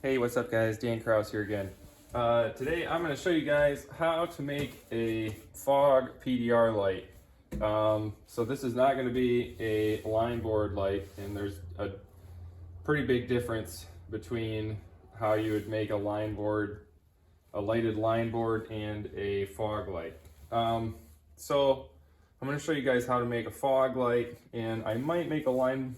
Hey, what's up guys? Dan Kraus here again. Today I'm going to show you guys how to make a fog PDR light. So this is not going to be a line board light, and there's a pretty big difference between how you would make a lighted line board and a fog light. So I'm going to show you guys how to make a fog light, and I might make a line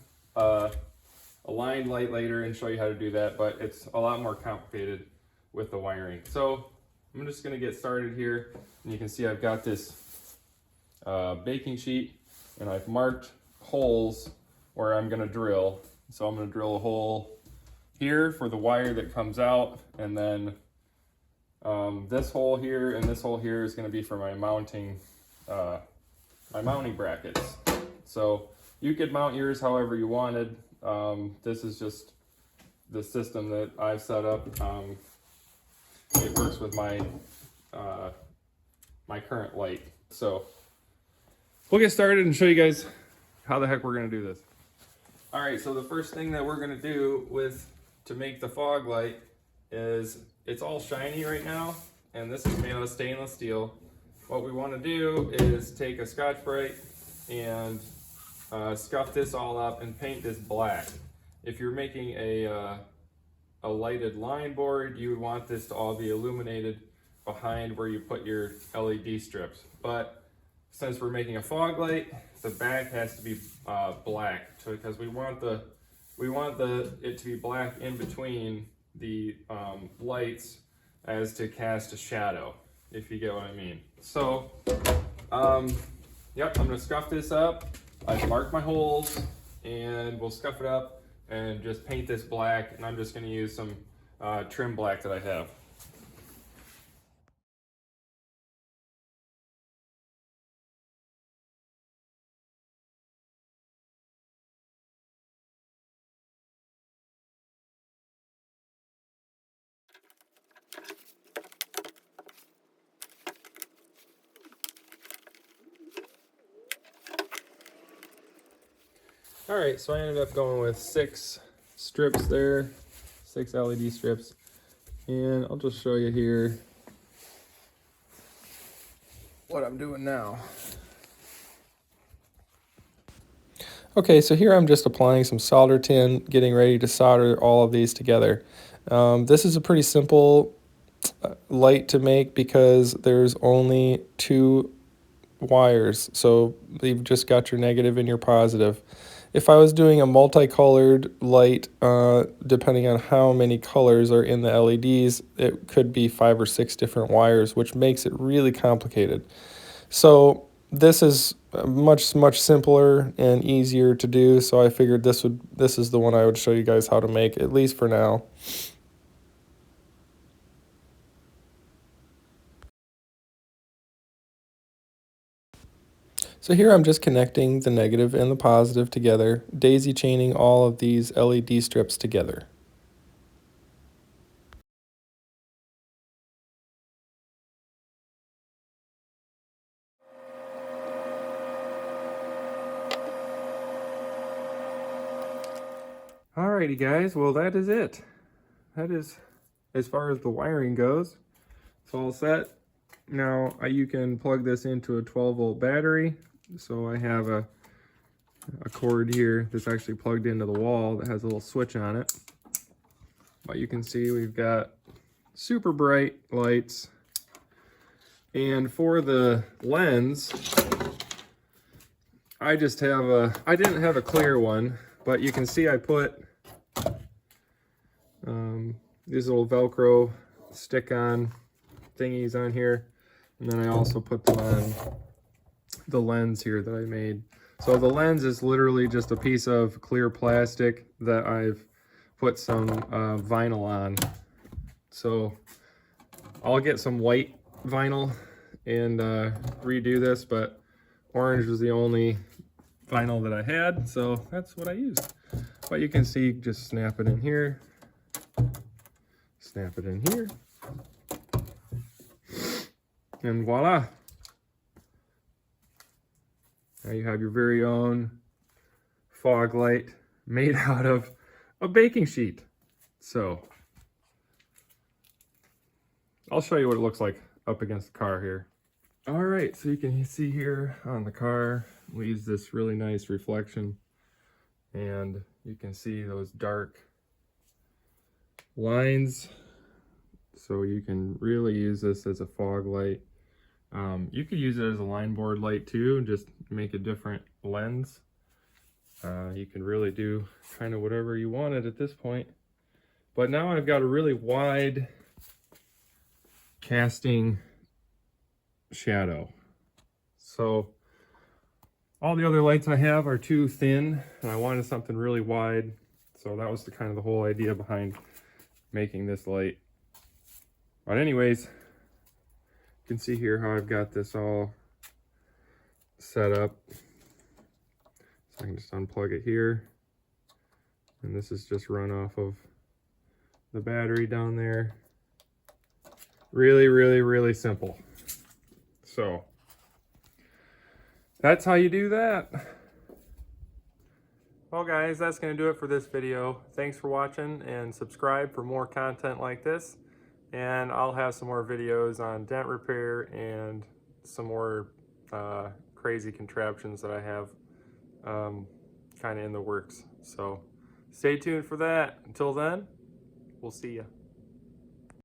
light later and show you how to do that, but it's a lot more complicated with the wiring. So I'm just going to get started here, and you can see I've got this baking sheet, and I've marked holes where I'm going to drill. So I'm going to drill a hole here for the wire that comes out, and then this hole here and this hole here is going to be for my mounting brackets. So you could mount yours however you wanted. This is just the system that I've set up. It works with my my current light. So we'll get started and show you guys how the heck we're going to do this. All right, so the first thing that we're going to do to make the fog light is, it's all shiny right now, and this is made out of stainless steel. What we want to do is take a Scotch-Brite and scuff this all up and paint this black. If you're making a lighted line board, you would want this to all be illuminated behind where you put your LED strips. But since we're making a fog light, the back has to be black, because we want it to be black in between the lights as to cast a shadow, if you get what I mean. So, yep, I'm gonna scuff this up. I've marked my holes, and we'll scuff it up and just paint this black, and I'm just gonna use some trim black that I have. All right, so I ended up going with 6 strips there, 6 LED strips, and I'll just show you here what I'm doing now. Okay, so here I'm just applying some solder tin, getting ready to solder all of these together. This is a pretty simple light to make because there's only 2 wires, so you've just got your negative and your positive. If I was doing a multicolored light, depending on how many colors are in the LEDs, it could be 5 or 6 different wires, which makes it really complicated. So this is much simpler and easier to do, so I figured this is the one I would show you guys how to make, at least for now. So here I'm just connecting the negative and the positive together, daisy chaining all of these LED strips together. Alrighty guys, well that is it. That is, as far as the wiring goes, it's all set. Now you can plug this into a 12-volt battery. So I have a cord here that's actually plugged into the wall that has a little switch on it. But you can see we've got super bright lights. And for the lens, I didn't have a clear one, but you can see I put these little Velcro stick-on thingies on here. And then I also put them on the lens here that I made. So the lens is literally just a piece of clear plastic that I've put some vinyl on. So I'll get some white vinyl and redo this, but orange was the only vinyl that I had, so that's what I used. But you can see, just snap it in here, snap it in here, and voila. Now you have your very own fog light made out of a baking sheet. So I'll show you what it looks like up against the car here. All right, so you can see here on the car, leaves this really nice reflection, and you can see those dark lines. So you can really use this as a fog light. You could use it as a line board light too, just make a different lens. You can really do kind of whatever you wanted at this point. But now I've got a really wide casting shadow. So all the other lights I have are too thin, and I wanted something really wide. So that was the kind of the whole idea behind making this light. But anyways, you can see here how I've got this all set up. So I can just unplug it here. And this is just run off of the battery down there. Really, really, really simple. So that's how you do that. Well guys, that's going to do it for this video. Thanks for watching, and subscribe for more content like this. And I'll have some more videos on dent repair and some more crazy contraptions that I have kind of in the works. So stay tuned for that. Until then, we'll see ya.